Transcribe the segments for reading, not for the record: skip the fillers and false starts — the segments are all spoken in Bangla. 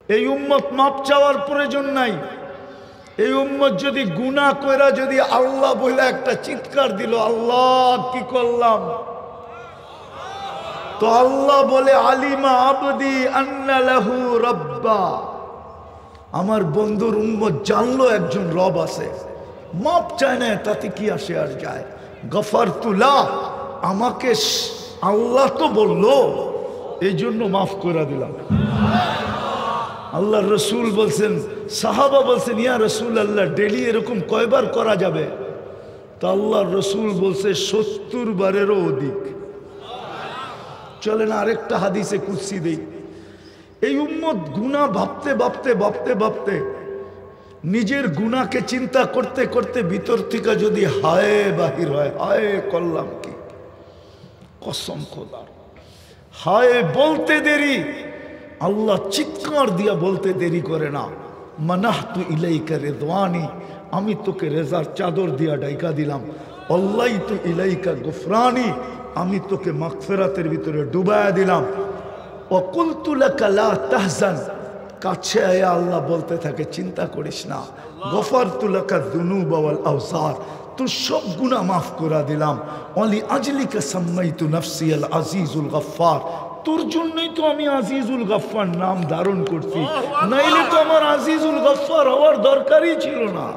এই উম্মত মাপ চাওয়ার প্রয়োজন নাই। এই উম্মত যদি গুনাহ কইরা যদি আল্লাহ বলে একটা চিৎকার দিল, আল্লাহ কি করলাম, তো আল্লাহ বলে আলিমা আবদি আন্না লাহু রাব্বা, আমার বন্ধুর উম্মত জানলো একজন রব আছে, মাপ চায় না, তাতে কি আসে আর যায়। গফারতু লাহ, আমাকে আল্লাহ তো বললো, এই জন্য মাফ করে দিলাম। আল্লাহ রসুল বলছেন, সাহাবা বলছেন, ইয়া রসুল আল্লাহ ডেলি এরকম কয়বার করা যাবে? তো আল্লাহ রসুল বলছে 70 বারেরও অধিক। চলেন আরেকটা হাদিসে কুদসি দেই। এই উম্মত গুনাহ ভাবতে ভাবতে ভাবতে ভাবতে নিজের গুনাহকে চিন্তা করতে করতে ভিতর থেকে যদি হায় বাহির হয়, হায় করলাম কি, কসম খোদার, হায় বলতে দেরি, আল্লাহ চিৎকার দিয়া বলতে দেরি করে না, মানাহতু ইলাইকা রিদওয়ানি, আমি তোকে রেজার চাদর দিয়া ডাইকা দিলাম, আল্লাহতু ইলাইকা গুফরানি, আমি তোকে মাগফিরাতের ভিতরে ডুবায়া দিলাম, ওয়া কুলতু লাকা লা তাহজান, কাছে আয়া আল্লাহ বলতে থাকে চিন্তা করিস না, গফারতু লাকা যুনুবা ওয়াল আওসার, তোর সব গুনাহ মাফ করে দিলাম, ওয়ালি আজলিকা সাম্মাইতু নাফসি আল আজিজুল গফফার, তোর জন্যই তো আমি আজিজুল গফফার নাম ধারণ করছি, নাইলে তো আমার আজিজুল গফফার হওয়ার দরকারই ছিল না,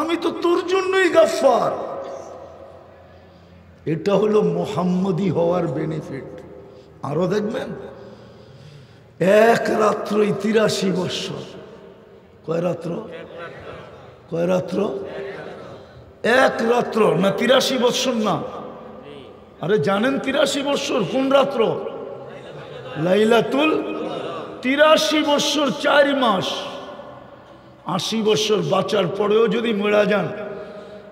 আমি তো তোর জন্যই গফফার। এটা হলো মুহাম্মদী হওয়ার বেনিফিট। আরো দেখবেন, এক রাত্রই 83 বৎসর। কয় রাত্র? কয় রাত্র? এক রাত্র না 83 বৎসর না। আরে জানেন 83 বৎসর কোন রাত্র? লাইলাতুল 83 বৎসর 4 মাস। 80 বৎসর বাঁচার পরেও যদি মরা যান,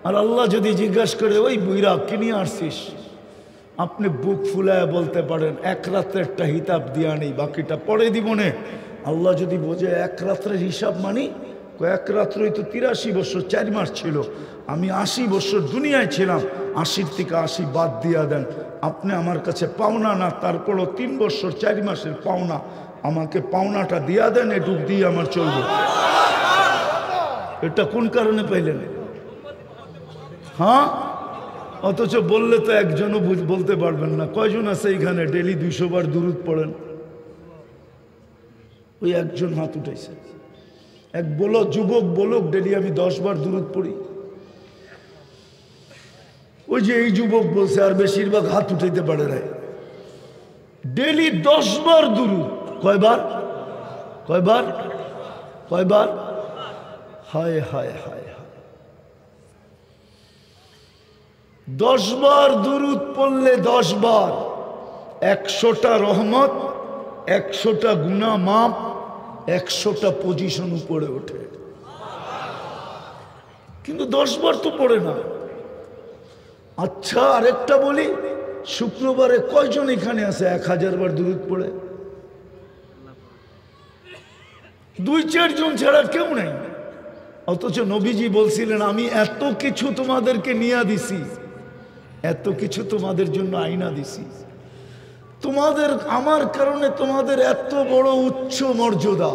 আর আল্লাহ যদি জিজ্ঞাসা করে, ওই বুইরা কি নিয়ে আসছিস, আপনি বুক ফুলায় বলতে পারেন এক রাত্রে একটা হিসাব দিয়া নেই, বাকিটা পরে দিব নে। আল্লাহ যদি বোঝে এক রাত্রের হিসাব মানি, এক রাত্রই তো 83 বৎসর 4 মাস ছিল, আমি 80 বৎসর দুনিয়ায় ছিলাম, 80 থেকে 80 বাদ দিয়া দেন, আপনি আমার কাছে পাওনা না, তারপরও 3 বৎসর 4 মাসের পাওনা, আমাকে পাওনাটা দিয়া দেন, এটুক দিয়ে আমার চলবে। এটা কোন কারণে পাইলেন? হ্যাঁ, অথচ বললে তো একজনও বলতে পারবেন না। কয়জন আছে এখানে ডেলি 200 বার দুরূদ পড়েন? ওই একজন হাত উঠাইছে। এক বলো যুবক বলুক ডেলি আমি 10 বার দুরূদ পড়ি। ওই যে এই যুবক বলছে, আর বেশিরভাগ হাত উঠাইতে পারে না। ডেলি 10 বার দুরূদ। কয়বার? কয়বার? কয়বার? হায় হায় হায়, 10 বার দুরূদ পড়লে 10 বার 100টা রহমত, 100টা গুনাহ মাপ, 100টা পজিশন উপরে ওঠে। কিন্তু 10 বার তো পড়ে না। আচ্ছা আরেকটা বলি, শুক্রবারে কয়জন এখানে আছে 1000 বার দুরূদ পড়ে? 2-4 জন ছাড়া কেউ নাই। অথচ নবীজি বলছিলেন, আমি এত কিছু তোমাদেরকে নিয়ে দিছি, এত কিছু তোমাদের জন্য আইনা দিছি, তোমাদের আমার কারণে তোমাদের এত বড় উচ্চ মর্যাদা।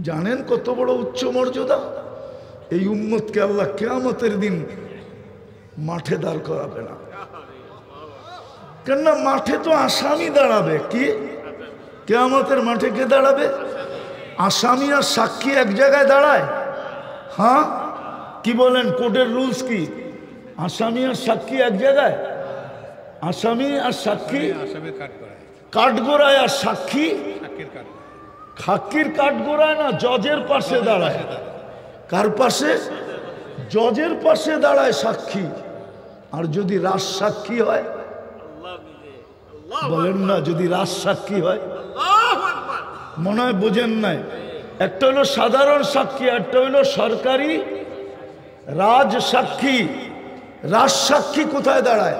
জানেন কত বড় উচ্চ মর্যাদা? এই উম্মতকে আল্লাহ কিয়ামতের দিন মাঠে দাঁড় করাবে না। কেননা মাঠে তো আসামি দাঁড়াবে। কি কিয়ামতের মাঠে কে দাঁড়াবে? আসামি আর সাক্ষী এক জায়গায় দাঁড়ায়? হ্যাঁ, কি বলেন? কোর্টের রুলস কি? আসামি আর সাক্ষী এক জায়গায়? আসামি আর সাক্ষী কাঠগোড়ায়, আর সাক্ষী সাক্ষীর কাঠগোড়ায় না, জজের পাশে দাঁড়ায়। কার পাশে? জজের পাশে দাঁড়ায় সাক্ষী। আর যদি রাজ সাক্ষী হয়, বলেন না, যদি রাজ সাক্ষী হয়, মনে হয় বোঝেন নাই। একটা হলো সাধারণ সাক্ষী, একটা হলো সরকারি রাজ সাক্ষী। রাজ সাক্ষী কোথায় দাঁড়ায়?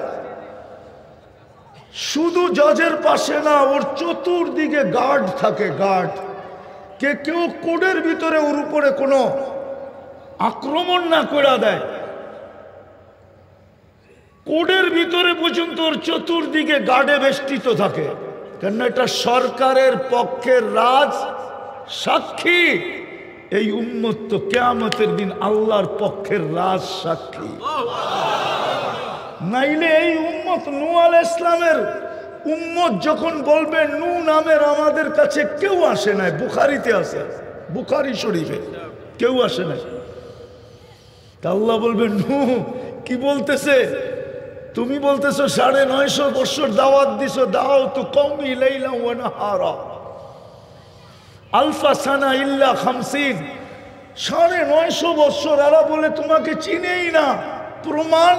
শুধু জজের পাশে না, ওর চতুর্দিকে গার্ড থাকে। গার্ড কে কেউ কোর্টের ভিতরে ওর উপরে কোনো আক্রমণ না করে দেয়, কোর্টের ভিতরে পর্যন্ত ওর চতুর্দিকে গার্ডে বেষ্টিত থাকে। কেন এটা সরকারের পক্ষের রাজ সাক্ষী, এই উম্মত তো কিয়ামতের দিন আল্লাহর পক্ষের রাজ সাক্ষী। নাইলে এই উম্মত নূহ আলাইহিস সালামের উম্মত যখন বলবে নূহ নামের আমাদের কাছে কেউ আসে নাই, বুখারীতে আছে, বুখারী শরীফে কেউ আসে নাই। তা আল্লাহ বলবে নূহ কি বলতেছে, তুমি বলতেছো ৯৫০ বছর দাওয়াত দিছো, দাও তো কওমি লাইলা ওয়া নাহারা আলফা সানা ইল্লা ৫০, ৯৫০ বছর এরা বলে তোমাকে চিনেই না, প্রমাণ।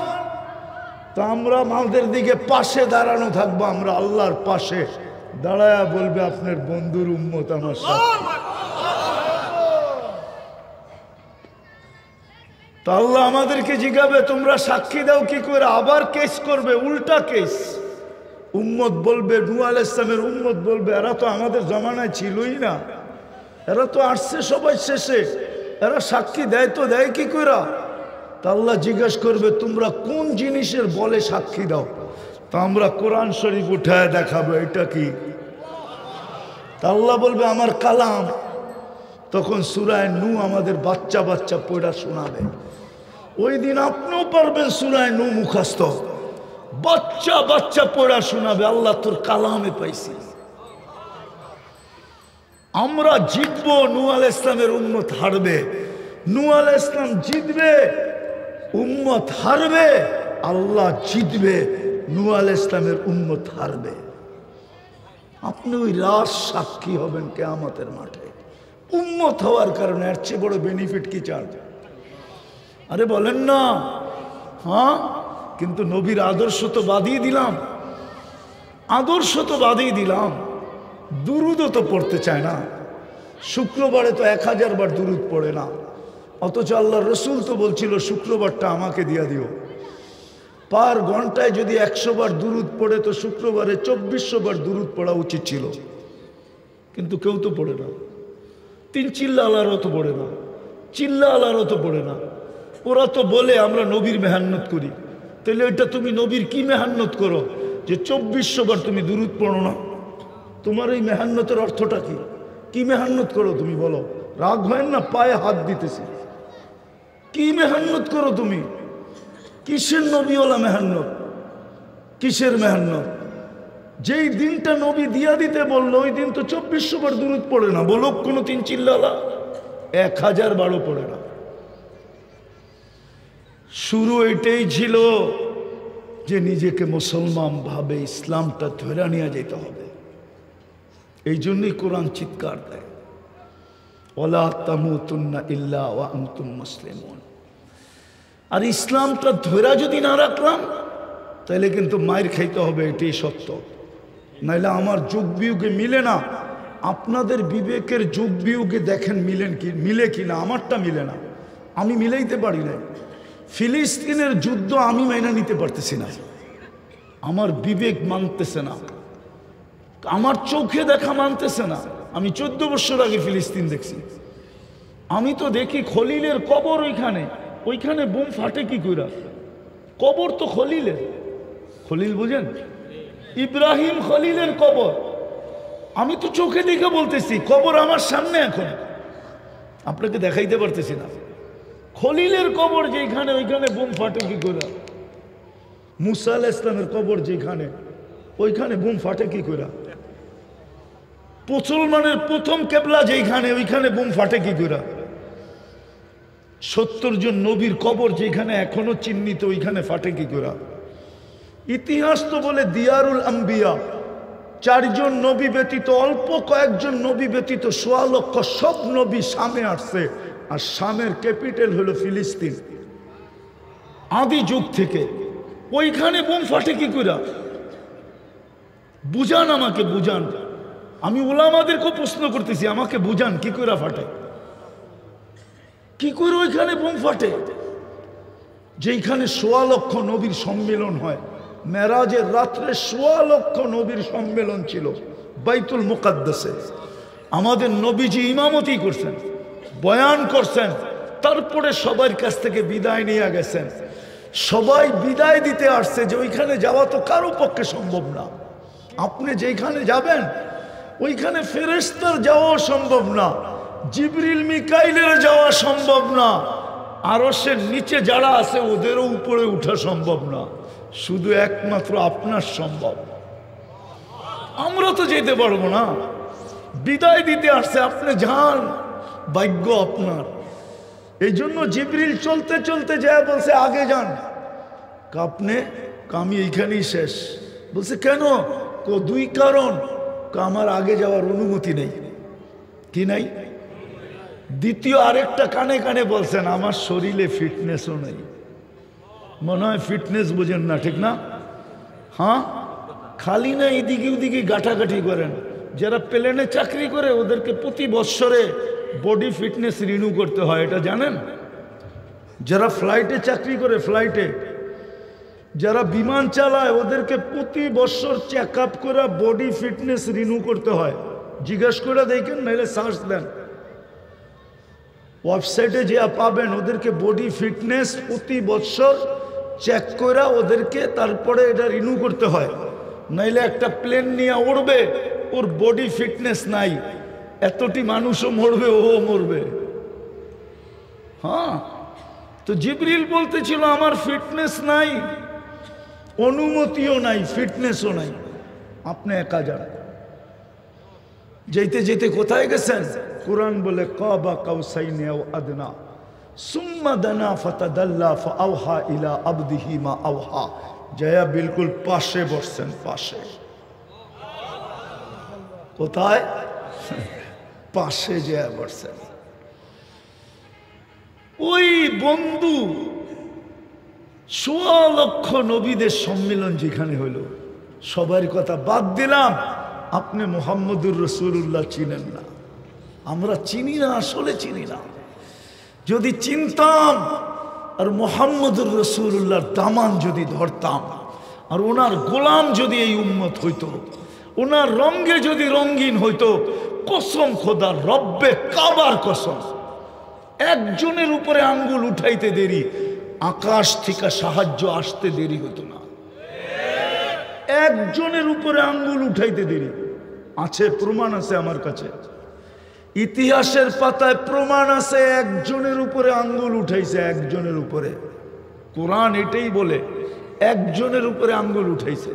তা আমরা আমাদের দিকে পাশে দাঁড়ানো থাকবো, আমরা আল্লাহর পাশে দাঁড়ায়া বলবে আপনার বন্ধুর উম্মত আমার সাথে। তা আল্লাহ আমাদেরকে জিজ্ঞাবে তোমরা সাক্ষী দাও কি করে, আবার কেস করবে, উল্টা কেস। উম্মত বলবে, নূহ আলাইহিস সালামের উম্মত বলবে এরা তো আমাদের জমানায় ছিলই না, এরা তো আসছে সবাই শেষে, এরা সাক্ষী দেয় তো দেয় কি করে। তা আল্লাহ জিজ্ঞেস করবে তোমরা কোন জিনিসের বলে সাক্ষী দাও। তা আমরা কোরআন শরীফ উঠায় দেখাবো এটা কি। তা আল্লাহ বলবে আমার কালাম। তখন সূরায়ে নূহ আমাদের বাচ্চা বাচ্চা পড়া শোনাবে। ওই দিন আপনিও পারবেন সূরায়ে নূহ মুখস্থ, বাচ্চা বাচ্চা পড়া শোনাবে, আল্লাহ তোর কালামে পাইছি। আমরা জিতবো, নূহ আলাইহিস সালামের উম্মত হারবে। নূহ আলাইহিস সালাম জিতবে, উম্মত হারবে। আল্লাহ জিতবে, নূহ আলাইহিস সালামের উম্মত হারবে। আপনি ওই লাশ সাক্ষী হবেন কিয়ামতের মাঠে উম্মত হওয়ার কারণে। এর চেয়ে বড় বেনিফিট কি চান? আরে বলেন না। হ্যাঁ, কিন্তু নবীর আদর্শ তো বাদিয়ে দিলাম, আদর্শ তো বাদিয়ে দিলাম, দুরুদও তো পড়তে চায় না। শুক্রবারে তো ১০০০ বার দুরুদ পড়ে না, অথচ আল্লাহ রসুল তো বলছিল শুক্রবারটা আমাকে দিয়া দিও। পার ঘন্টায় যদি ১০০ বার দুরুদ পড়ে তো শুক্রবারে ২৪০০ বার দুরুদ পড়া উচিত ছিল, কিন্তু কেউ তো পড়ে না। ৩ চিল্লা আল্লাহরও তো পড়ে না, চিল্লা আল্লাহরও তো পড়ে না। ওরা তো বলে আমরা নবীর মেহান্নত করি। তাহলে এটা তুমি নবীর কি মেহান্নত করো যে ২৪০০ বার তুমি দুরুদ পড়ো না? তোমার এই মেহান্নতের অর্থটা কি? কি মেহান্নত করো তুমি বলো? রাগ হয় না, পায়ে হাত দিতেছি। কি মেহান্নত করো তুমি? কিসের নবীওয়ালা মেহান্নত? কিসের মেহান্নত? যেই দিনটা নবী দিয়া দিতে বললো ওই দিন তো ২৪০০ বার দুরুদ পড়ে না। বলো কোনো ৩ চিল্লালা ১০০০ বারও পড়ে না। শুরু এটাই ছিল যে নিজেকে মুসলমান ভাবে ইসলামটা ধরে নিয়ে যেতে হবে। এই জন্যই কোরআন চিৎকার দেয়, ওয়ালা তামুতুন্না ইল্লা ওয়া আনতুম মুসলিমুন। আর ইসলামটা ধরে যদি না রাখলাম তাহলে কিন্তু মায়ের খাইতে হবে, এটাই সত্য। নাইলে আমার যুগ বিয়োগে মিলে না। আপনাদের বিবেকের যুগ বিয়োগে দেখেন মিলে কিনা। আমারটা মিলে না, আমি মিলাইতে পারি না। ফিলিস্তিনের যুদ্ধ আমি মাইনা নিতে পারতেছি না, আমার বিবেক মানতেছে না, আমার চোখে দেখা মানতেছে না। আমি 14 বছর আগে ফিলিস্তিন দেখছি। আমি তো দেখি খলিলের কবর, ওইখানে বোম ফাটে কি কইরা? কবর তো খলিলের, খলিল বুঝেন, ইব্রাহিম খলিলের কবর। আমি তো চোখে দেখে বলতেছি, কবর আমার সামনে, এখন আপনাকে দেখাইতে পারতেছি না। খলিলের কবর যেখানে, ওইখানে বোম ফাটে কি করে? মুসা আলাইহিস সালামের কবর যেখানে, ওইখানে বোম ফাটে কি করে? মুসলমানের প্রথম কেবলা যেখানে, ওইখানে বোম ফাটে কি করে? ৭০ জন নবীর কবর যেখানে এখনো চিহ্নিত, ওইখানে ফাটে কি করে? ইতিহাস তো বলে দিয়ারুল আম্বিয়া, 4 জন নবী ব্যতীত, অল্প কয়েকজন নবী ব্যতীত ১৬ লক্ষ সব নবী শামে আসছে। আর শামের ক্যাপিটাল হলো ফিলিস্তিন আদি যুগ থেকে। ওইখানে বোম ফাটে কি করে? বুঝান, আমাকে বুঝান। আমি উলামাদেরকে প্রশ্ন করতেছি, আমাকে বুঝান কি করে ফাটে, কি করে ওইখানে বোম ফাটে? যেখানে ১৬ লক্ষ নবীর সম্মেলন হয়। মেরাজের রাত্রে ১৬ লক্ষ নবীর সম্মেলন ছিল বাইতুল মুকাদ্দাসে। আমাদের নবীজি ইমামতি করছেন, বয়ান করছেন, তারপরে সবার কাছ থেকে বিদায় নিয়ে গেছেন। সবাই বিদায় দিতে আসছে যে ওইখানে যাওয়া তো কারো পক্ষে সম্ভব না। আপনি যেখানে যাবেন ওইখানে ফেরেশতার যাওয়া সম্ভব না, জিবরিল মিকাইলের যাওয়া সম্ভব না, আরশের নিচে যারা আছে ওদেরও উপরে উঠা সম্ভব না, শুধু একমাত্র আপনার সম্ভব। আমরা তো যেতে পারবো না, বিদায় দিতে আসছে, আপনি যান, ভাগ্য আপনার। এই জন্য জিবরিল চলতে চলতে যায় বলছে আগে যান, আপনি আমি এইখানেই শেষ। বলছে কেন? দুই কারণ, আমার আগে যাওয়ার অনুমতি নেই। কি নাই? দ্বিতীয় আরেকটা কানে কানে বলছেন আমার শরীরে ফিটনেসও নেই। মনে হয় ফিটনেস বুঝেন না, ঠিক না? হ্যাঁ, খালি না এদিকে ওদিকে গাঁটাগাঁটি করেন। যারা প্লেনে চাকরি করে ওদেরকে প্রতি বৎসরে বডি ফিটনেস রিনিউ করতে হয়, এটা জানেন? যারা ফ্লাইটে চাকরি করে, ফ্লাইটে যারা বিমান চালায় ওদেরকে প্রতি বছর চেক আপ করে বডি ফিটনেস রিনিউ করতে হয়। জিজ্ঞাসা করে দেখেন, নাহলে সার্চ দেন, ওয়েবসাইটে যে পাবেন। ওদেরকে বডি ফিটনেস প্রতি বছর চেক করে ওদেরকে তারপরে এটা রিনিউ করতে হয়, নাইলে একটা প্লেন নিয়ে উড়বে, ওর বডি ফিটনেস নাই, এতটি মানুষও মরবে, ও মরবে। হ্যাঁ, তো জিবরিল বলতেছিল আমার ফিটনেস নাই, অনুমতিও নাই, ফিটনেসও নাই, আপনি একা যান। যেতে যেতে কোথায় গেছেন? কুরআন বলে কাবা কাউসাইনি আও আদনা সুম্মা দানা ফাতাদাল্লা ফাআওহা ইলা আবদিহি মা আওহা। জয়া বিলকুল পাশে বসছেন, পাশে। কোথায়? পাশে জয়া বসছেন। ওই বন্ধু ১৬ লক্ষ নবীদের সম্মেলন যেখানে হইল, সবার কথা বাদ দিলাম, আপনি মুহাম্মদুর রাসূলুল্লাহ চিনেন না, আমরা চিনি না, আসলে চিনি না। যদি চিনতাম আর মুহাম্মদুর রাসূলুল্লাহর দামান যদি ধরতাম আর ওনার গোলাম যদি এই উম্মত হইতো, ওনার রঙে যদি রঙিন হইতো, কসম খোদা, রব্বে কাবার কসম, একজনের উপরে আঙ্গুল উঠাইতে দেরি, আকাশ থেকে সাহায্য আসতে দেরি হতো না। একজনের উপরে আঙ্গুল উঠাইতে দেরি আছে, প্রমাণ আছে আমার কাছে, ইতিহাসের পাতায় প্রমাণ আছে, একজনের উপরে আঙ্গুল উঠাইছে, একজনের উপরে। কোরআন এটাই বলে, একজনের উপরে আঙ্গুল উঠাইছে।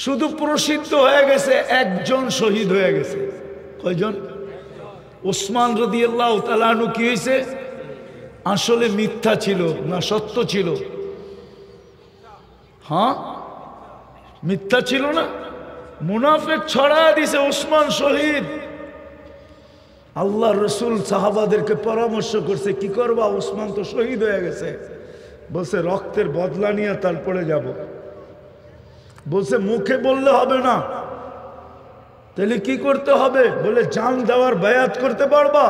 শুধু প্রসিদ্ধ হয়ে গেছে, একজন শহীদ হয়ে গেছে। কয়জন? ওসমান রাদিয়াল্লাহু তাআলা আনহু কি হয়েছে? আসলে মিথ্যা ছিল না সত্য ছিল? হ্যাঁ, মিথ্যা ছিল না, মুনাফিক ছড়ায় দিছে, ওসমান শহীদ। আল্লাহ রসুল সাহাবাদেরকে পরামর্শ করছে কি করবা, ওসমান তো শহীদ হয়ে গেছে। বলছে রক্তের বদলা নিয়ে তারপরে যাব। বলছে মুখে বললে হবে না, তাহলে কি করতে হবে? বলে জান দেওয়ার বায়াত করতে পারবা?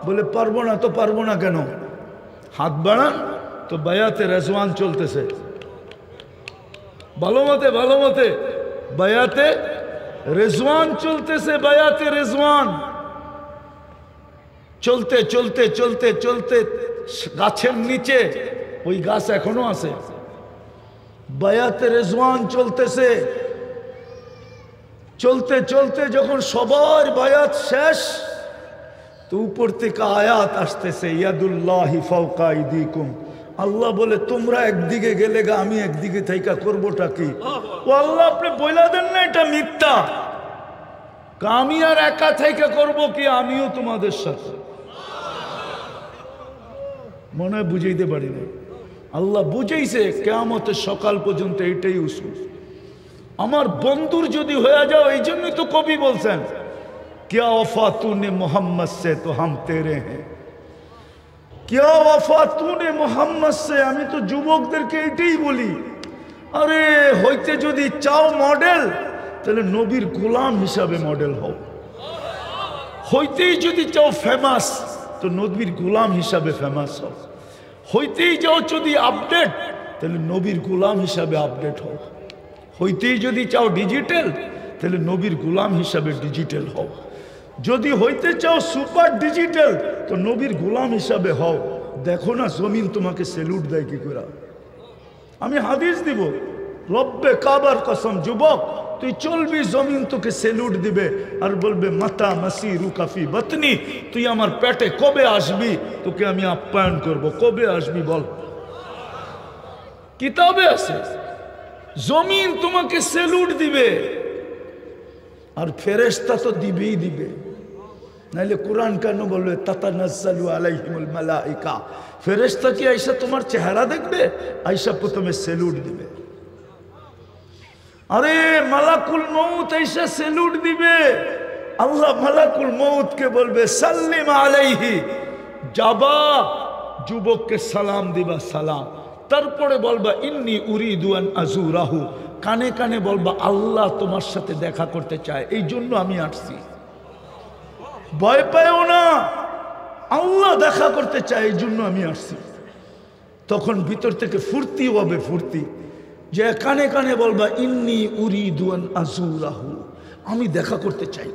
বলে পারবো না। তো পারবো না কেন? হাত বাড়ান। তো বায়াতে রেজওয়ান চলতেছে, ভালো মতে ভালো মতে বায়াতে রেজওয়ান চলতেছে, বায়াতে রেজওয়ান চলতে চলতে চলতে চলতে গাছের নিচে, ওই গাছ এখনো আছে, বায়াতে রেজওয়ান চলতেছে। চলতে চলতে যখন সবার বায়াত শেষ, তো উপর থেকে আয়াত আসতেছে, ইয়াদুল্লাহি ফাওকা আইদিকুম। আল্লাহ বলে তোমরা একদিকে গেলে গা, আমি একদিকে থাইকা করবোটা কি? ও আল্লাহ, আপনি বইলা দেন না এটা মিথ্যা, আমি আর একা থাইকা করবো কি? আমিও তোমাদের সাথে। মনে হয় বুঝাইতে পারি না। আল্লাহ বুঝাইছে কিয়ামতের সকাল পর্যন্ত এটাই উসুল। আমার বন্ধুর যদি হয়ে যাও, এই জন্যই তো কবি বলছেন क्या वफा तूने मोहम्मद से तो हम तेरे हैं, क्या वफा तूने मोहम्मद से। আমি তো যুবকদেরকে এটাই বলি, আরে হইতে যদি চাও মডেল, তাহলে নবীর গোলাম হিসাবে মডেল হও। হইতেই যদি চাও ফেমাস, তো নবীর গোলাম হিসাবে ফেমাস হও। হইতেই যাও যদি আপডেট, তাহলে নবীর গোলাম হিসাবে আপডেট হও। হইতেই যদি চাও ডিজিটাল, তাহলে নবীর গোলাম হিসাবে ডিজিটাল হও। যদি হইতে চাও সুপার ডিজিটাল, তো নবীর গোলাম হিসাবে হও। দেখো না জমিন তোমাকে স্যালুট দেয় কি করে। আমি হাদিস দিব, রব্বে কাবার কসম, যুবক তুই চলবি, জমিন তোকে সেলুট দিবে আর বলবে মাতা মাসিরু কাফি বাতনি, তুই আমার পেটে কবে আসবি, তোকে আমি আপ্যায়ন করব। কবে আসবি বল? কিতাবে আছে জমিন তোমাকে সেলুট দিবে, আর ফেরেশতা তো দিবেই দিবে। নাইলে কোরআন কেন বলবে তাতানাজ্জালু আলাইহিমুল মালাইকা? ফেরেশতা কি আইসা তোমার চেহারা দেখবে? আইসা প্রথমে সেলুট দিবে। আরে মালাকুল মউত আইসা সেলুট দিবে। আল্লাহ মালাকুল মউতকে বলবে সাল্লিম আলাইহি, যাবা যুবককে সালাম দিবা, সালাম। তারপরে বলবা ইন্নী উরিদু আন আজুরাহু, কানে কানে বলবা আল্লাহ তোমার সাথে দেখা করতে চায়, এই জন্য আমি আসছি। ভয় পাইও না, আল্লাহ দেখা করতে চায়, এই জন্য আমি আসছি। তখন ভিতর থেকে ফুর্তি হবে, ফুর্তি, যে কানে কানে বলবা ইন্নী উরিদু আন আজুরাহু, আমি দেখা করতে চাই,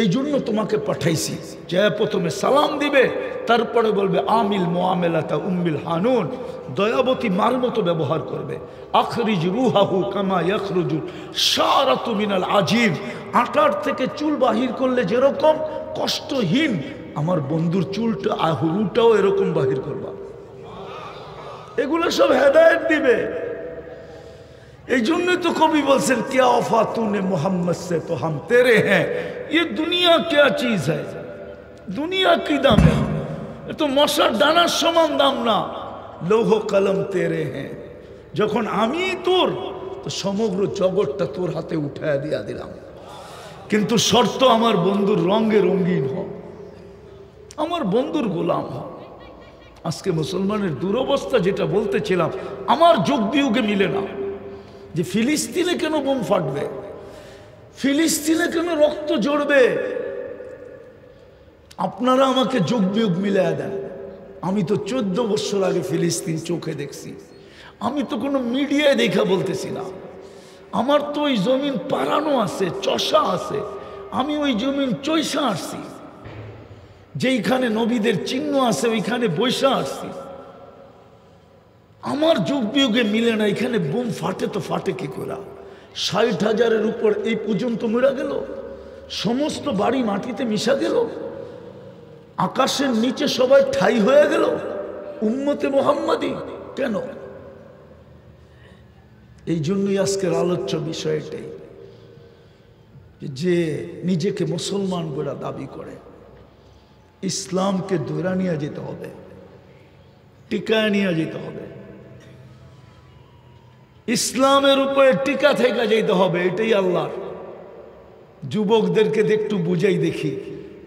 এই জন্য তোমাকে পাঠাইছি। যে প্রথমে সালাম দিবে, তারপরে বলবে আমিল মুআমেলাতা উম্মিল হানুন, দয়াবতী মার মতো ব্যবহার করবে। আখরিজ রুহাহু কামা ইয়াখরুজু শারাতু মিনাল আজিব, আটার থেকে চুল বাহির করলে যেরকম কষ্টহীন, আমার বন্ধুর চুলটা রুটাও এরকম বাহির করবা। এগুলো সব হেদায়েত দিবে। এই জন্যই তো কবি বলছেন क्या वफा तूने मोहम्मद से तो हम तेरे हैं, ये दुनिया क्या चीज है, दुनिया की दाम है, ये तो মশার দানার সমান দাম না। লৌহ কলম তেরে হ্যাঁ, যখন আমি তোর, তো সমগ্র জগৎটা তোর হাতে উঠায় দিয়া দিলাম। কিন্তু শর্ত আমার বন্ধুর রঙে রঙিন হ, আমার বন্ধুর গোলাম হ। আজকে মুসলমানের দুরবস্থা যেটা বলতেছিলাম, আমার যোগ বিয়োগে মিলে না। যে ফিলিস্তিনে কেন বোম ফাটবে, ফিলিস্তিনে কেন রক্ত ঝরবে, আপনারা আমাকে যোগ বিয়োগ মিলিয়ে দেন। আমি তো 14 বছর আগে ফিলিস্তিন চোখে দেখছি, আমি তো কোনো মিডিয়ায় দেখা বলতেছি না। আমার তো ওই জমিন পারানো আছে, চষা আছে, আমি ওই জমিন চৈষা আসছি, যেইখানে নবীদের চিহ্ন আছে ওইখানে বৈশা আসছি। আমার যোগ বিয়োগে মিলে না। এখানে বোম ফাটে তো ফাটে কি করে? 60,000-এর উপর এই পর্যন্ত মরে গেল, সমস্ত বাড়ি মাটিতে মিশা গেল, আকাশের নিচে সবাই ঠাই হয়ে গেল। উম্মতে মুহাম্মাদি কেন? এই জন্যই আজকের আলোচ্য বিষয় এটাই, যে নিজেকে মুসলমান বলে দাবি করে, ইসলামকে ধরে নিয়ে যেতে হবে, টিকায় নিয়ে যেতে হবে, ইসলামের উপরে টিকা থেকে যেতে হবে। এটাই আল্লাহর। যুবকদেরকে একটু বুঝাই দেখি,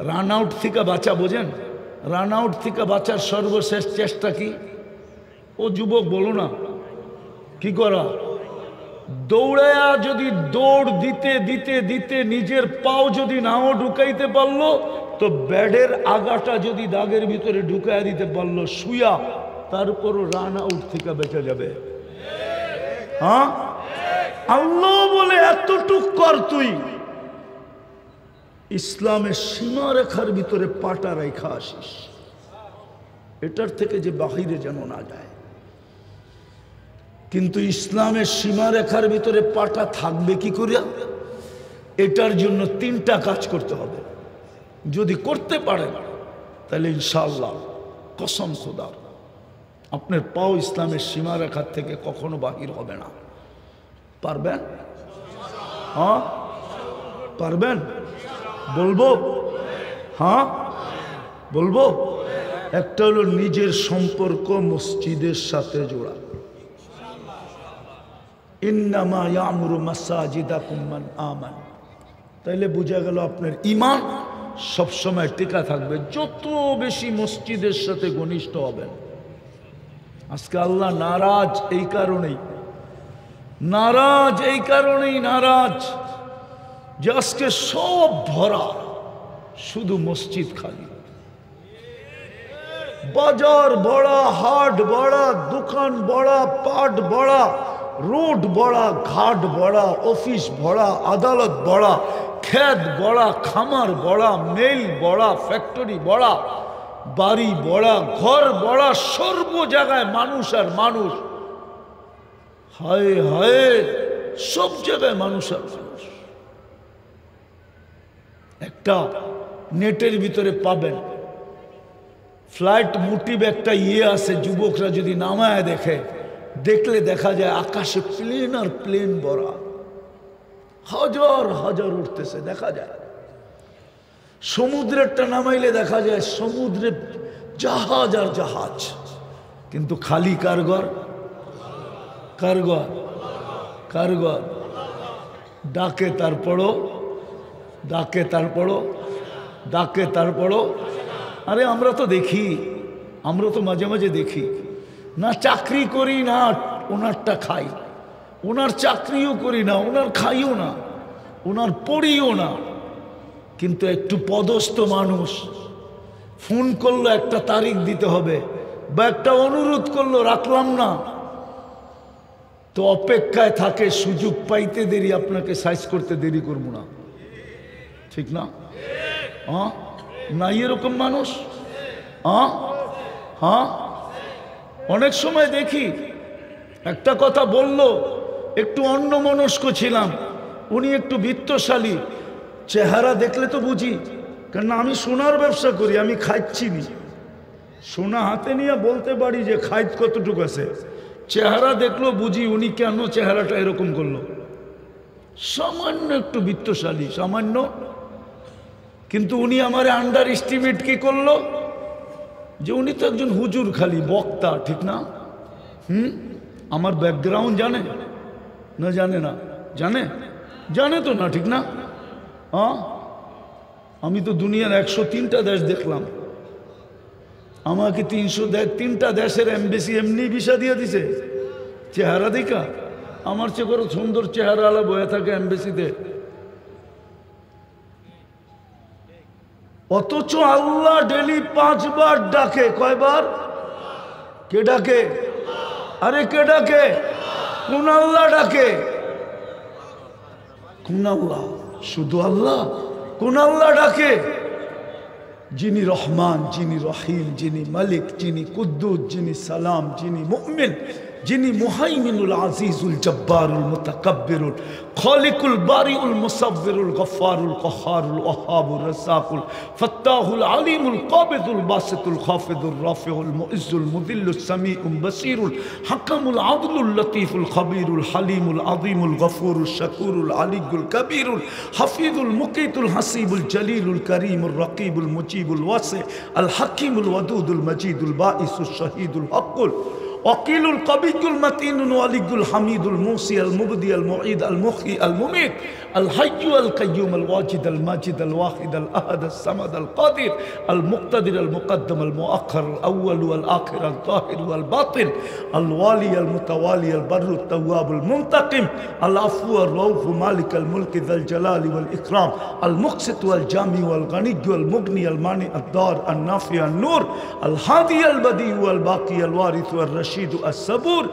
রান আউট থেকে বাঁচা, বোঝেন? রান আউট থেকে বাঁচার সর্বশেষ চেষ্টা কি? ও যুবক বলো না, কি করা? দৌড়ায়া যদি দৌড় দিতে দিতে দিতে নিজের পাও যদি নাও ঢুকাইতে পারলো, তো ব্যাডের আগাটা যদি দাগের ভিতরে ঢুকাইয়া দিতে পারলো শুয়া, তারপরও রান আউট থেকে বেঁচে যাবে। হ্যাঁ, আল্লাহ বলে এতটুক কর তুই, ইসলামের সীমা রেখার ভিতরে পাটা রেখা আসিস, এটার থেকে যে বাহিরে যেন না যায়। কিন্তু ইসলামের সীমা রেখার ভিতরে পাটা থাকবে কি করে? এটার জন্য 3টা কাজ করতে হবে। যদি করতে পারেন তাহলে ইনশাআল্লাহ, কসম খোদা, আপনার পাও ইসলামের সীমা রেখার থেকে কখনো বাহির হবে না। পারবেন? হ্যাঁ পারবেন? বলবো? হ্যাঁ বলবো। একটা হলো নিজের সম্পর্ক মসজিদের সাথে জোড়া। ইন্নামা ইয়ামুরু মাসাজিদাকুম মান আমান। তাইলে বোঝা গেল আপনার ঈমান সবসময় টিকা থাকবে যত বেশি মসজিদের সাথে ঘনিষ্ঠ হবেন। আজকে আল্লাহ নারাজ এই কারণেই, নারাজ এই কারণেই নারাজ যে আজকে সব ভরা, শুধু মসজিদ খালি। বাজার বড়া, হাট বড়া, দোকান বড়া, পাট বড়া, রোড বড়া, ঘাট বড়া, অফিস বড়া, আদালত বড়া, ক্ষেত বড়া, খামার বড়া, মেল বড়া, ফ্যাক্টরি বড়া, বাড়ি বড়া, ঘর বড়া, সর্ব জায়গায় মানুষ আর মানুষ। হায় হায়, সব জায়গায় মানুষ আর মানুষ। একটা নেটের ভিতরে পাবেন, ফ্লাইট মোটিভ একটা আছে, যুবকরা যদি নামায় দেখলে দেখা যায় আকাশে প্লেন আর প্লেন ভরা, হাজার হাজার উঠতেছে দেখা যায়। সমুদ্রেরটা নামাইলে দেখা যায় সমুদ্রে জাহাজ আর জাহাজ, কিন্তু খালি কারগর কারগর কারগর ডাকে তারপরও ডাকে তারপরও ডাকে তারপরও। আরে আমরা তো দেখি, আমরা তো মাঝে মাঝে দেখি না, চাকরি করি না ওনারটা খাই, ওনার চাকরিও করি না, ওনার খাইও না, ওনার পড়িও না, কিন্তু একটু পদস্থ মানুষ ফোন করলো একটা তারিখ দিতে হবে বা একটা অনুরোধ করলো রাখলাম না, তো অপেক্ষায় থাকে সুযোগ পাইতে দেরি, আপনাকে সাইজ করতে দেরি করবো না, ঠিক না? হ্যাঁ না, এরকম মানুষ হ্যাঁ হ্যাঁ অনেক সময় দেখি একটা কথা বলল, একটু অন্যমনস্ক ছিলাম, উনি একটু বিত্তশালী, চেহারা দেখলে তো বুঝি, কেন আমি সোনার ব্যবসা করি, আমি খাইছি নি, সোনা হাতে নিয়ে বলতে পারি যে খাইত কতটুকু আছে, চেহারা দেখলো বুঝি উনি কেন চেহারাটা এরকম করলো, সামান্য একটু বিত্তশালী সামান্য, কিন্তু উনি আমার আন্ডার এস্টিমেট কি করলো যে উনি তো একজন হুজুর, খালি বক্তা, ঠিক না? আমার ব্যাকগ্রাউন্ড জানে না? জানে না? জানে জানে তো না, ঠিক না? হ্যাঁ আমি তো দুনিয়ার 103টা দেশ দেখলাম, আমাকে 303টা দেশের এমবেসি এমনি ভিসা দিয়ে দিছে চেহারা দেখা। আমার চেয়ে বড় সুন্দর চেহারা আলা বয়ে থাকে এমবেসিতে, অথচ আল্লাহ ডেলি 5 বার ডাকে। কয়বার? কে ডাকে? আরে কে ডাকে? কোন আল্লাহ ডাকে? কোন আল্লাহ? শুধু আল্লাহ? কোন আল্লাহ ডাকে? যিনি রহমান, যিনি রহিম, যিনি মালিক, যিনি কুদ্দুস, যিনি সালাম, যিনি মুমিন, যিনি মুহাইমিনুল আজিজুল জব্বারুল মুতাকাব্বিরুল খালিকুল বারিউল মুসাব্বিরুল গফফারুল কহ্হারুল ওয়াহ্হাবুর রাসাকুল ফাত্তাহুল আলিমুল কাবিদুল বাসিতুল খাফিদুর রাফিউল মুইজ্জুল মুদিল্লুস সামিউল বাসিরুল হাকামুল আদলুল লতীফুল খবীরুল হালিমুল আযীমুল গফুরুল শাকুরুল আলিয়ুল কবীরুল হাফিজুল মুকিতুল হাসিবুল জলিলুল করিমুর রকিবুল মুজিবুল ওয়াসি আল হাকিমুল ওয়াদুদুল মজিদুল বাঈসুল শহীদুল হকুল وقيل القبيل المتين الولي الحميد الموصي المبدي المعيد المحيي المميت الحي القيوم الواجد الماجد الواحد الأحد الصمد القادر المقتدر المقدم المؤخر الأول والآخر الظاهر والباطن الوالي المتوالي البر التواب المنتقم العفو الرؤوف مالك الملك ذا الجلال والإكرام المقسط والجامع والغني والمغني المانع الدار النافع النور الهادي البديع والباقي الوارث والرشيد الصبور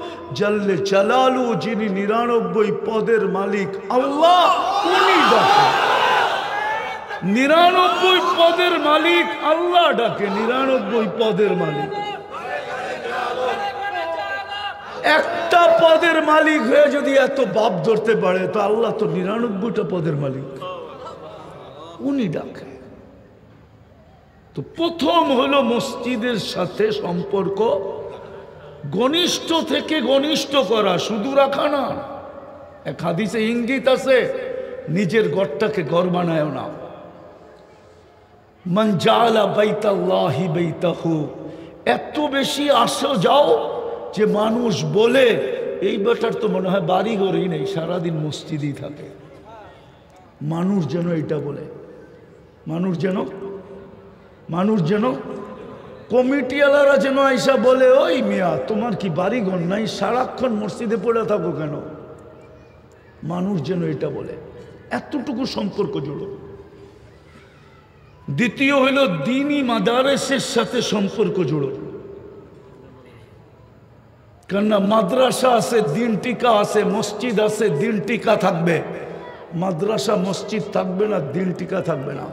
جل جلاله যিনি 99 পদের মালিক আল্লাহ, উনি ডাকে। 99 পদের মালিক আল্লাহ ডাকে, 99 পদের মালিক। একটা পদের মালিক হয়ে যদি এত বাপ ধরতে পারে, তো আল্লাহ তো 99টা পদের মালিক, উনি ডাকে। তো প্রথম হলো মসজিদের সাথে সম্পর্ক ঘনিষ্ঠ থেকে ঘনিষ্ঠ করা, শুধু রাখা না। এক হাদিসে ইঙ্গিত আছে, নিজের ঘরটাকে ঘর বানায় না। মান জাআলা বাইতাল্লাহি বাইতাহু, এত বেশি আসো যাও যে মানুষ বলে এই বেটার তো মনে হয় বাড়ি ঘরই নেই, সারাদিন মসজিদেই থাকে। মানুষ যেন এটা বলে, মানুষ যেন কমিটিওয়ালারা যেন আইসা বলে, ওই মিয়া তোমার কি বাড়ি ঘর নাই, সারাক্ষণ মসজিদে পড়ে থাকো কেন? মানুষ যেন এটা বলে, এতটুকু সম্পর্ক জুড়ো। দ্বিতীয় হইল দ্বীনি মাদারেসের সাথে সম্পর্ক জুড়ো। কেননা মাদ্রাসা আছে, দিন টিকা আছে, মসজিদ আছে, দিন টিকা থাকবে। মাদ্রাসা মসজিদ থাকবে না, দিন টিকা থাকবে না।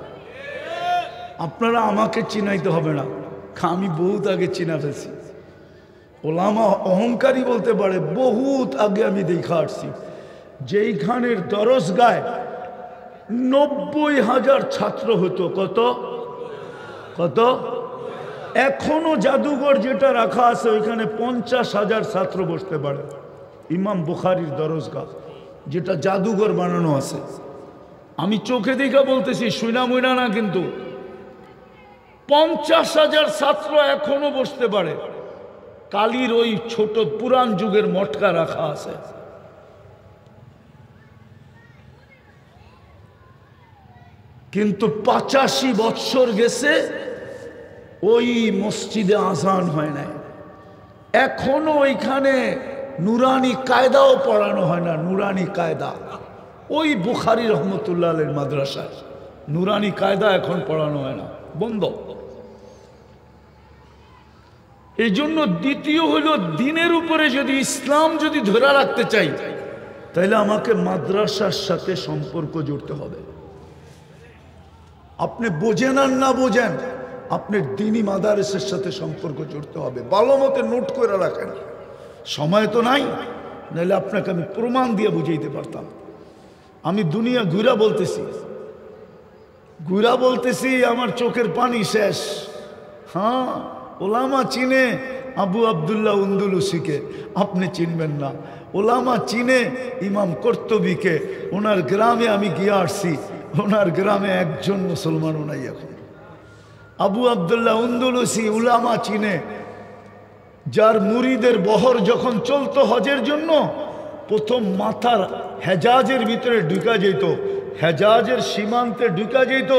আপনারা আমাকে চিনাইতে হবে না, আমি বহুত আগে চিনা ফেলছি। ওলামা অহংকারী বলতে পারে, বহুত আগে আমি দেখা আসছি। যেইখানের দরজগায় 90,000 ছাত্র হতো। কত কত? এখনো জাদুঘর যেটা রাখা আছে ওইখানে 50,000 ছাত্র বসতে পারে। ইমাম বুখারীর দরজগাহ যেটা জাদুঘর বানানো আছে, আমি চোখে দেখা বলতেছি, শুনা মুইনা না, কিন্তু 50,000 ছাত্র এখনো বসতে পারে। কালীর ওই ছোট পুরান যুগের মটকা রাখা আছে। কিন্তু 85 বৎসর গেছে, ওই মসজিদে আজান হয় নাই। এখনো ওইখানে নুরানি কায়দাও পড়ানো হয় না। নুরানি কায়দা ওই বুখারী রহমতুল্লাহ আলাইহির মাদ্রাসায় নুরানি কায়দা এখন পড়ানো হয় না, বন্ধ। এই জন্য দ্বিতীয় হলো, দিনের উপরে যদি ইসলাম যদি ধরে রাখতে চাই, তাহলে আমাকে মাদ্রাসার সাথে সম্পর্ক জুড়তে হবে। আপনি বোঝেন আর না বোঝেন, আপনার দ্বীনি মাদারেসের সাথে সম্পর্ক জুড়তে হবে। ভালো মতো নোট করে রাখেন, সময় তো নাই, নাহলে আপনাকে আমি প্রমাণ দিয়ে বুঝাইতে পারতাম। আমি দুনিয়া ঘুরা বলতেছি, আমার চোখের পানি শেষ। হ্যাঁ, ওলামা চিনে আবু আবদুল্লাহ উন্দুলুসিকে, আপনি চিনবেন না। ওলামা চিনে ইমাম কর্তবীকে, ওনার গ্রামে আমি গিয়ে আসছি, ওনার গ্রামে একজন মুসলমানও নাই এখন। আবু আবদুল্লাহ উন্দুলুসি উলামা চিনে, যার মুরিদের বহর যখন চলতো হজের জন্য, প্রথম মাথার হেজাজের ভিতরে ঢুকা যেত, হেজাজের সীমান্তে ঢুকা যেত,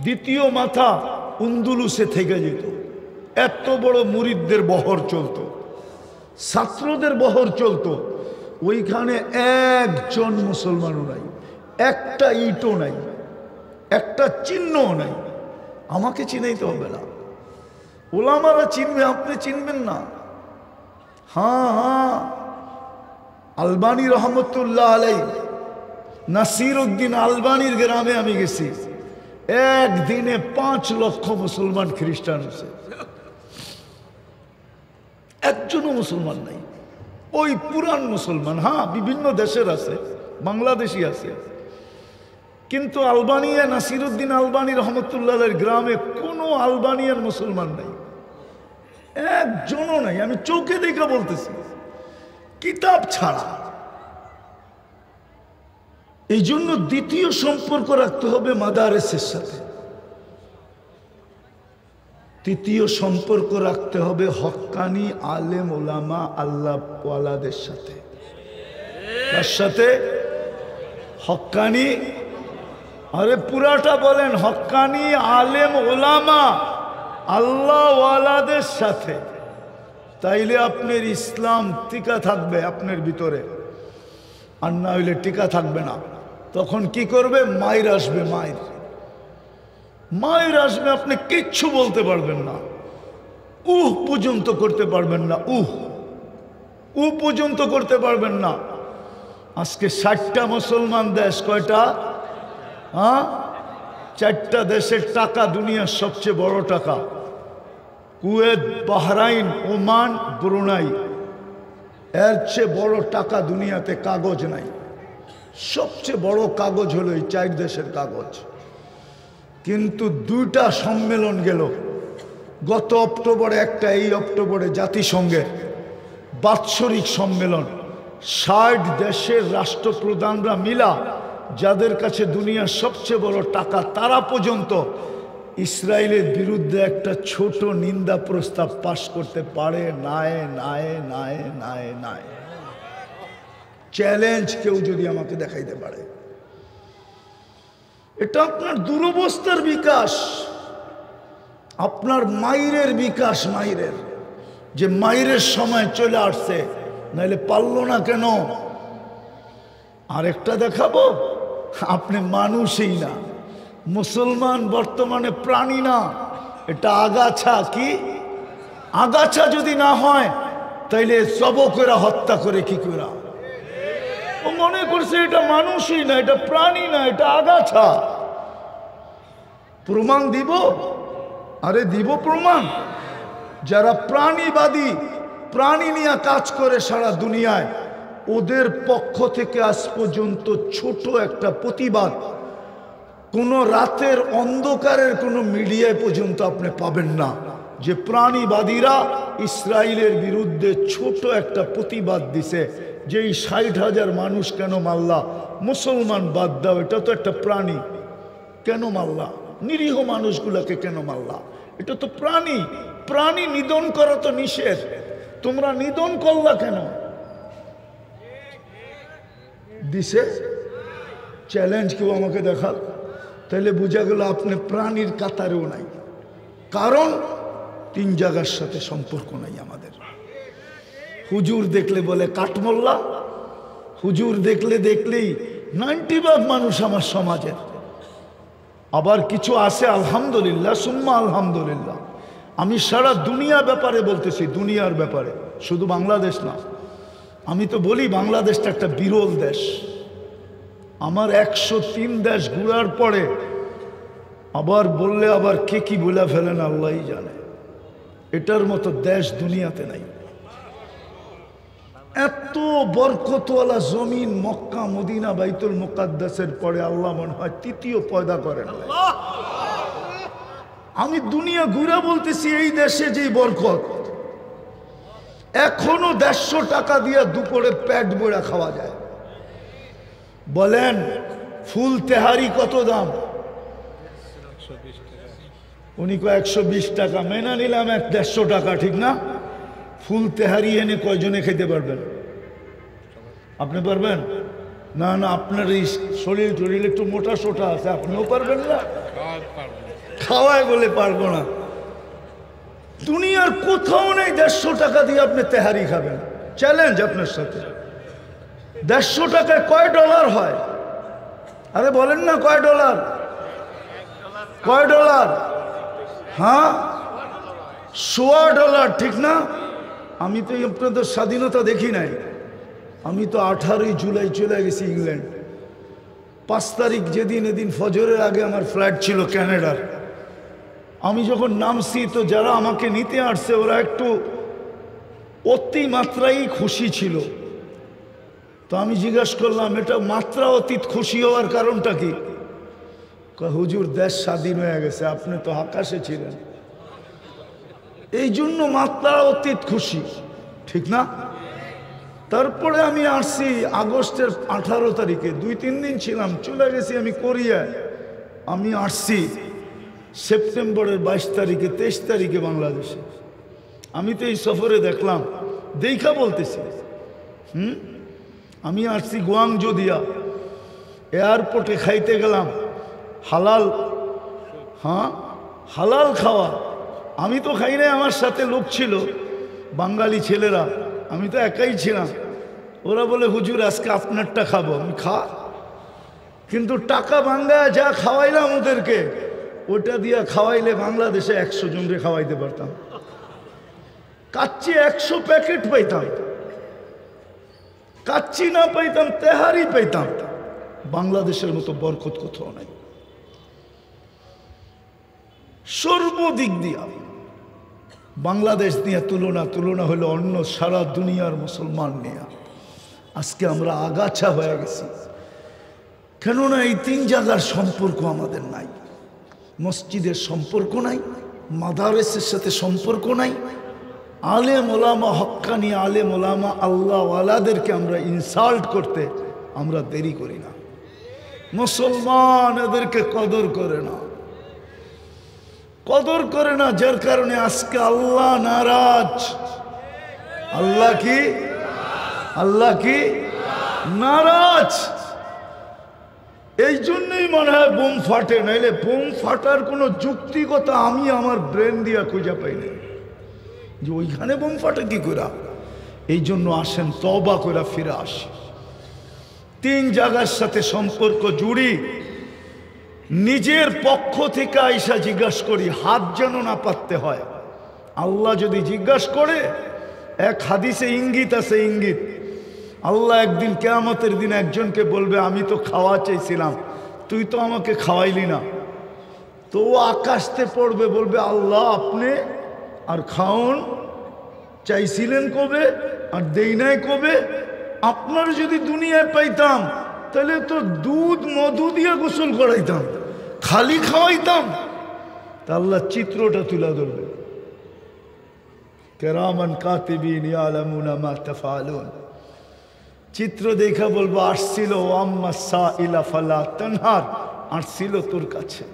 দ্বিতীয় মাথা উন্দুলুসে থেকে যেত। এত বড় মুরিদদের বহর চলতো, ছাত্রদের বহর চলতো। ওইখানে একজন মুসলমানও নাই, একটা ইটও নাই, একটা চিহ্নও নাই। আমাকে চিনাইতে হবে না, ওলামারা চিনবে, আপনি চিনবেন না। হ্যাঁ, আলবানী রহমতুল্লাহ আলাইহি, নাসির উদ্দিন আলবানীর গ্রামে আমি গেছি। একদিনে 5 লক্ষ মুসলমান খ্রিস্টান হয়েছে, একজনও মুসলমান নাই। ওই পুরান মুসলমান, হ্যাঁ বিভিন্ন দেশের আছে, বাংলাদেশি আছে, কিন্তু আলবানিয়া নাসিরউদ্দিন আলবানী রহমতুল্লাহের গ্রামে কোনো আলবানিয়ার মুসলমান নাই, একজনও নাই। আমি চোখে দেখে বলতেছি, কিতাব ছাড়া। এই জন্য দ্বিতীয় সম্পর্ক রাখতে হবে মাদারেসের সাথে, তৃতীয় সম্পর্ক রাখতে হবে হক্কানি আলেম ওলামা আল্লাহ ওয়ালাদের সাথে। তার সাথে হক্কানি, আরে পুরাটা বলেন, হক্কানি আলেম ওলামা আল্লাহ ওয়ালাদের সাথে। তাইলে আপনার ইসলাম টিকা থাকবে আপনার ভিতরে, আর না হইলে টিকা থাকবে না। তখন কি করবে? মায়ের আসবে, মায়ের আসবে, আপনি কিচ্ছু বলতে পারবেন না, পর্যন্ত করতে পারবেন না, পর্যন্ত করতে পারবেন না। আজকে 60টা মুসলমান দেশ, কয়টা? 4টা দেশের টাকা দুনিয়ার সবচেয়ে বড় টাকা, কুয়েত, বাহরাইন, ওমান, ব্রুনাই। এর চেয়ে বড় টাকা দুনিয়াতে কাগজ নাই। সবচেয়ে বড় কাগজ হলো এই 4 দেশের কাগজ। কিন্তু 2টা সম্মেলন গেল, গত অক্টোবরে একটা, এই অক্টোবরে জাতিসংঘের বাৎসরিক সম্মেলন। 60 দেশের রাষ্ট্রপ্রধানরা মিলা, যাদের কাছে দুনিয়ার সবচেয়ে বড় টাকা, তারা পর্যন্ত ইসরায়েলের বিরুদ্ধে একটা ছোট নিন্দা প্রস্তাব পাশ করতে পারে নাই। চ্যালেঞ্জ কেউ যদি আমাকে দেখাইতে পারে। এটা আপনার দুরবস্থার বিকাশ, আপনার মাইরের বিকাশ, মাইরের যে মাইরের সময় চলে আসছে, নাইলে পারলো না কেন? আরেকটা দেখাবো, আপনি মানুষই না, মুসলমান বর্তমানে প্রাণী না, এটা আগাছা। কি আগাছা যদি না হয় তাইলে সবকেরা হত্যা করে কি করে? ও মনে করছে এটা মানুষই না, এটা প্রাণী না, এটা আগাছা। প্রমাণ দিব? আরে দিব প্রমাণ। যারা প্রাণীবাদী, প্রাণী নিয়ে কাজ করে সারা দুনিয়ায়, ওদের পক্ষ থেকে আজ পর্যন্ত ছোট একটা প্রতিবাদ কোনো রাতের অন্ধকারের কোনো মিডিয়ায় পর্যন্ত আপনি পাবেন না যে প্রাণীবাদীরা ইসরায়েলের বিরুদ্ধে ছোট একটা প্রতিবাদ দিছে যে এই ৬০,০০০ মানুষ কেন মারলা, মুসলমান বাদ দাও, এটা তো একটা প্রাণী, কেন মারলা, নিরীহ মানুষগুলোকে কেন মারলা, এটা তো প্রাণী, প্রাণী নিধন করা তো নিষেধ, তোমরা নিধন করলা কেন? দিছে চ্যালেঞ্জ কেউ আমাকে দেখাল, তাহলে বোঝা গেল আপনি প্রাণীর কাতারেও নাই। কারণ ৩ জায়গার সাথে সম্পর্ক নাই আমাদের। হুজুর দেখলে বলে কাঠমোল্লা, হুজুর দেখলেই 90% মানুষ আমার সমাজের। আবার কিছু আছে আলহামদুলিল্লাহ, সুম্মা আলহামদুলিল্লাহ, আমি সারা দুনিয়া ব্যাপারে বলতেছি, দুনিয়ার ব্যাপারে, শুধু বাংলাদেশ না। আমি তো বলি বাংলাদেশটা একটা বিরল দেশ। আমার 103 দেশ ঘুরার পরে আবার বললে আবার কে কি বলে ফেলেন আল্লাহই জানে। এটার মতো দেশ দুনিয়াতে নাই। এত বরকতওয়ালা জমিন মক্কা মদিনা বাইতুল মুকাদ্দাসের পরে আল্লাহ মনে হয় তৃতীয় পয়দা করেন। আমি দুনিয়া ঘুরে বলতেছি এই দেশে যেই বরকত, এখনো 150 টাকা দিয়ে দুপুরে পেট ভরে খাওয়া যায়। বলেন ফুল তেহারি কত দাম? উনি কো 120 টাকা, মেনে নিলাম 150 টাকা, ঠিক না? ফুল তেহারি এনে কয়জনে খেতে পারবেন? আপনি পারবেন না? না, আপনার এই শরীর টরিল একটু মোটা সোটা আছে, আপনিও পারবেন না? খাওয়ায় বলে পারবো না। দুনিয়ার কোথাও নেই 150 টাকা দিয়ে আপনি তেহারি খাবেন। চ্যালেঞ্জ আপনার সাথে। 150 টাকায় কয় ডলার হয়? আরে বলেন না, কয় ডলার? কয় ডলার? হ্যাঁ, $1.25, ঠিক না? আমি তো আপনাদের স্বাধীনতা দেখি নাই। আমি তো 18 জুলাই চলে গেছি ইংল্যান্ড। 5 তারিখ যেদিন, এদিন ফজরের আগে আমার ফ্লাইট ছিল ক্যানাডার। আমি যখন নামছি তো যারা আমাকে নিতে আসছে ওরা একটু অতিমাত্রাই খুশি ছিল। তো আমি জিজ্ঞাসা করলাম, এটা মাত্রা অতীত খুশি হওয়ার কারণটা কি? হুজুর দেশ স্বাধীন হয়ে গেছে, আপনি তো আকাশে ছিলেন, এই জন্য মাত্রা অতীত খুশি, ঠিক না? তারপরে আমি আসছি আগস্টের 18 তারিখে, 2-3 দিন ছিলাম, চলে গেছি আমি কোরিয়ায়। আমি আসছি সেপ্টেম্বরের 22 তারিখে, 23 তারিখে বাংলাদেশে। আমি তো এই সফরে দেখলাম, দেখা বলতেছি। আমি আসছি গুয়াংজো দিয়া, এয়ারপোর্টে খাইতে গেলাম হালাল, হ্যাঁ হালাল খাওয়া। আমি তো খাই নাই, আমার সাথে লোক ছিল বাঙালি ছেলেরা, আমি তো একাই ছিলাম। ওরা বলে হুজুর আজকে আপনারটা খাবো। আমি খা, কিন্তু টাকা বাঙ্গায় যা খাওয়াইলাম ওদেরকে, ওটা দিয়া খাওয়াইলে বাংলাদেশে 100 জনকে খাওয়াইতে পারতাম। কাচ্চি 100 প্যাকেট পাইতাম, কাচ্চি না পাইতাম তেহারি পাইতাম। বাংলাদেশের মতো বরকত কোথাও নাই। সর্বদিক দিয়া বাংলাদেশ নিয়ে তুলনা হলো অন্য সারা দুনিয়ার মুসলমান নিয়ে। আজকে আমরা আগাছা হয়ে গেছি, কেননা এই 3 জায়গার সম্পর্ক আমাদের নাই। মসজিদের সম্পর্ক নাই, মাদারেসের সাথে সম্পর্ক নাই, আলেম ওলামা হক্কানি আলেম ওলামা আল্লাহওয়ালাদেরকে আমরা ইনসাল্ট করতে আমরা দেরি করি না। মুসলমান এদেরকে কদর করে না, কদর করে না, যার কারণে আজকে আল্লাহ নারাজ। আল্লাহ কি নারাজ। এই জন্যই মনে হয় বোম ফাটে, নাইলে বোম ফাটার কোনো যুক্তিকতা আমি আমার ব্রেন দিয়া খুঁজে পাই না যে ওইখানে বোম ফাটে কি করে। এই জন্য আসেন তওবা করে ফিরে আসি। 3 জায়গার সাথে সম্পর্ক জুড়ি, নিজের পক্ষ থেকে আইসা জিজ্ঞাসা করি, হাত যেন না পাততে হয়। আল্লাহ যদি জিজ্ঞাসা করে, এক হাদিসে ইঙ্গিত আছে, ইঙ্গিত, আল্লাহ একদিন কিয়ামতের দিন একজনকে বলবে আমি তো খাওয়া চাইছিলাম, তুই তো আমাকে খাওয়াইলি না। তো ও আকাশতে পড়বে, বলবে আল্লাহ আপনি আর খাওন চাইছিলেন কবে আর দেই নাই কবে? আপনার যদি দুনিয়ায় পাইতাম তাহলে তো দুধ মধু দিয়ে গোসল করাইতাম, খালি খাওয়াইতাম। তা আল্লাহ চিত্রটা তুলে ধরবে, কিরামান কাতিবিন ইয়ালামুনা মা তাফআলুন। চিত্র দেখা বলবো আসছিল আম্মা সাইলা ফালা তানহার, আসছিল তোর কাছে,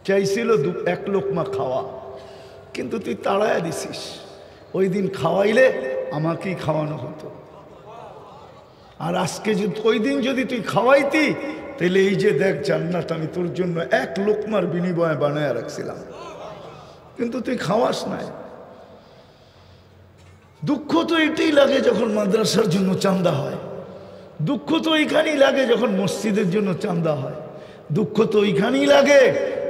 চাইছিল এক লোকমা খাওয়া, কিন্তু তুই তাড়ায়া দিছিস। ওই দিন খাওয়াইলে আমাকেই খাওয়ানো হতো, আর আজকে যদি ওই দিন যদি তুই খাওয়াইতি তাহলে এই যে দেখ জান্নাত আমি তোর জন্য এক লোকমার বিনিময়ে বানায় রাখছিলাম, কিন্তু তুই খাওয়াস নাই। দুঃখ তো এটাই লাগে যখন মাদ্রাসার জন্য চাঁদা হয়, দুঃখ তো ওইখানেই লাগে যখন মসজিদের জন্য চাঁদা হয়, দুঃখ তো ওইখানেই লাগে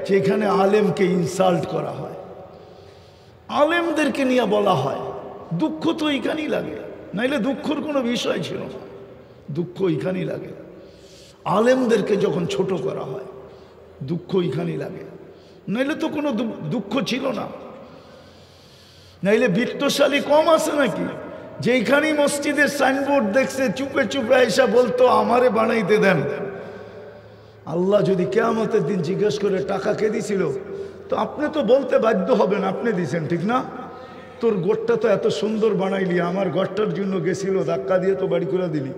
যে এখানে আলেমকে ইনসাল্ট করা হয়, আলেমদেরকে নিয়ে বলা হয়। দুঃখ তো ওইখানেই লাগে, নাইলে দুঃখর কোনো বিষয় ছিল না। দুঃখ ওইখানেই লাগে, আলেমদেরকে যখন ছোট করা হয় দুঃখ ওইখানেই লাগে, নাইলে তো কোনো দুঃখ ছিল না। নাইলে বিত্তশালী কম আছে নাকি যেইখানেই মসজিদের সাইনবোর্ড দেখছে চুপে চুপে এসে বলতো আমারে বানাইতে দেন। আল্লাহ যদি কিয়ামতের দিন জিজ্ঞেস করে টাকা কে দিছিল, তো আপনি তো বলতে বাধ্য হবেন আপনি দিছেন, ঠিক না? তোর ঘরটা তো এত সুন্দর বানাইলি, আমার ঘরটার জন্য গেছিল, ধাক্কা দিয়ে তো বাড়ি করে দিলি।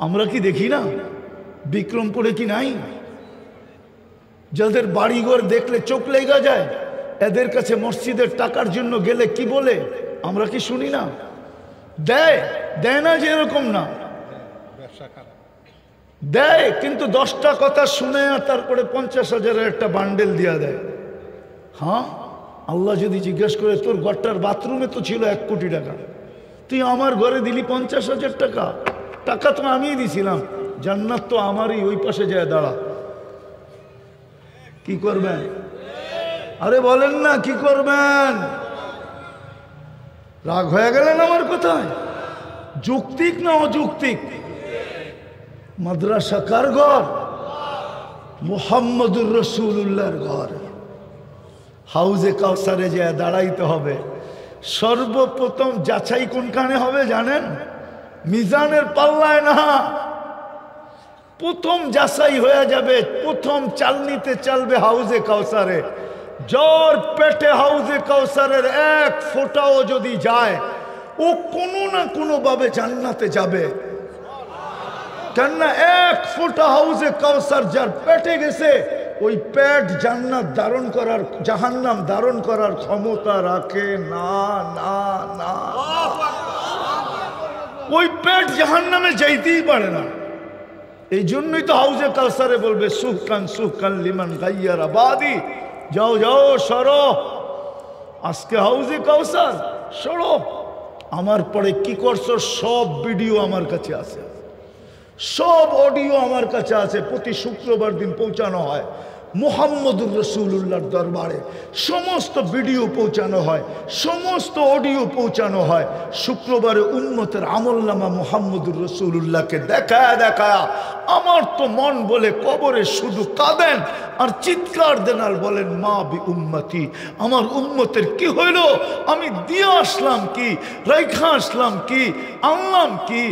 আমরা কি দেখি না বিক্রমপুরে কি নাই যাদের বাড়িঘর দেখলে চোখ লেগে যায়, এদের কাছে মসজিদের টাকার জন্য গেলে কি বলে আমরা কি শুনি না? দেয় দেয় না যে এরকম না, দেয়, কিন্তু 10টা কথা শুনে তারপরে 50,000-এর একটা বান্ডেল দিয়া দেয়। হ্যাঁ, আল্লাহ যদি জিজ্ঞাসা করে তোর ঘরটার বাথরুমে তো ছিল 1 কোটি টাকা, তুই আমার ঘরে দিলি 50,000 টাকা, টাকা তো আমিই দিছিলাম, জান্নাত তো আমারই, ওই পাশে যায় দাঁড়া। কি করবেন? আরে বলেন না কি করবেন? রাগ হয়ে গেলেন আমার কথায়? যৌক্তিক না অযৌক্তিক? মাদ্রাসা কার ঘর? মুহাম্মদুর রাসূলুল্লাহর ঘর। হাউজে কাউসারে যায় দাঁড়াইতে হবে। সর্বপ্রথম যাচাই কোনখানে হবে জানেন? মিজানের পাল্লায় না, প্রথম যাচাই হয়ে যাবে, প্রথম চালনিতে চালবে হাউজে কাউসারে। জ্বর পেটে হাউজে কাউসারের 1 ফোঁটাও যদি যায়, ও কোনো না কোনো ভাবে জান্নাতে যাবে। কেননা 1 ফোঁটা হাউজে কাউসার যার পেটে গেছে, ওই পেট জান্নাত ধারণ করার, জাহান্নাম ধারণ করার ক্ষমতা রাখে না। না না, ওই পেট জাহান্নামে যাইতেই পারে না। এই জন্যই তো হাউজে কাউসারে বলবে সুহকান সুহকান লিমান গাইয়ারা বাদি, যাও যাও সরো, আজকে হাউজে কাউসার সরো। আমার পরে কি করছো সব ভিডিও আমার কাছে আছে, সব অডিও আমার কাছে আছে। প্রতি শুক্রবার দিন পৌঁছানো হয় মুহাম্মদুর রাসূলুল্লাহর দরবারে, সমস্ত ভিডিও পৌঁছানো হয়, সমস্ত অডিও পৌঁছানো হয়। শুক্রবারে উম্মতের আমলনামা মুহাম্মদুর রাসূলুল্লাহকে দেখায় দেখায় আমার তো মন বলে কবরে শুধু কাঁদেন আর চিৎকার দেন আর বলেন মা বি উম্মতি, আমার উম্মতের কি হইল? আমি দিয়ে আসলাম কি, রাইখা আসলাম কি, আনলাম কি,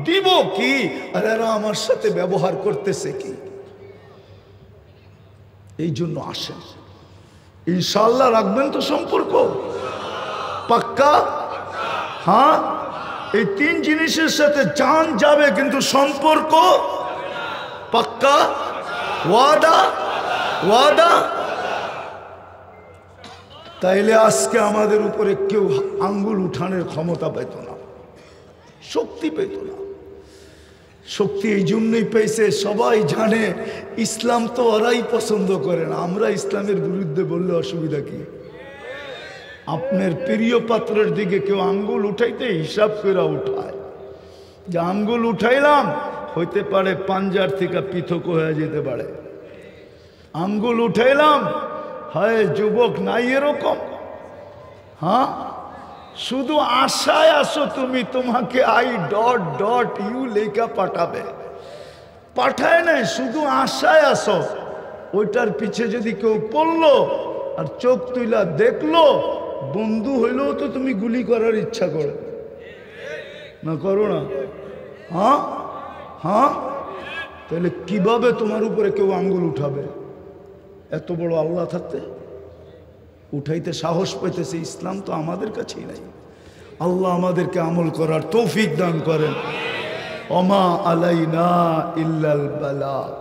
দিব কি, আর এরা আমার সাথে ব্যবহার করতেছে কি? এই জন্য আসেন, ইনশাআল্লাহ রাখবেন তো সম্পর্ক পাক্কা? হ্যাঁ, এই 3 জিনিসের সাথে জান যাবে কিন্তু সম্পর্ক পাক্কা। ওয়াদা ওয়াদা। তাইলে আজকে আমাদের উপরে কেউ আঙ্গুল উঠানোর ক্ষমতা পেত না, শক্তি পেত না। শক্তি এই জন্যই পেয়েছে, সবাই জানে ইসলাম তো ওরাই পছন্দ করে না, আমরা ইসলামের বিরুদ্ধে বললে অসুবিধা কি? আপনার প্রিয় পাত্রের দিকে কেউ আঙ্গুল উঠাইতে হিসাব করে উঠায়, যে আঙ্গুল উঠাইলাম হইতে পারে পাঞ্জার থেকে পৃথক হয়ে যেতে পারে, আঙ্গুল উঠাইলাম হয় যুবক নাই এরকম। হ্যাঁ, শুধু আশায় আসো তুমি, তোমাকে I.U লেখা পাঠাবে, পাঠায় নাই, শুধু আশায় আসো। ওইটার পিছে যদি কেউ পড়লো আর চোখ তুইলা দেখলো, বন্ধু হইলেও তো তুমি গুলি করার ইচ্ছা করো, না করো না? হ্যাঁ হ্যাঁ, তাহলে কিভাবে তোমার উপরে কেউ আঙ্গুল উঠাবে? এত বড় আল্লাহ থাকতে উঠাইতে সাহস পাইতেছে। ইসলাম তো আমাদের কাছেই নাই। আল্লাহ আমাদেরকে আমল করার তৌফিক দান করেন। ওমা আলাইনা ইল্লাল বালাগ।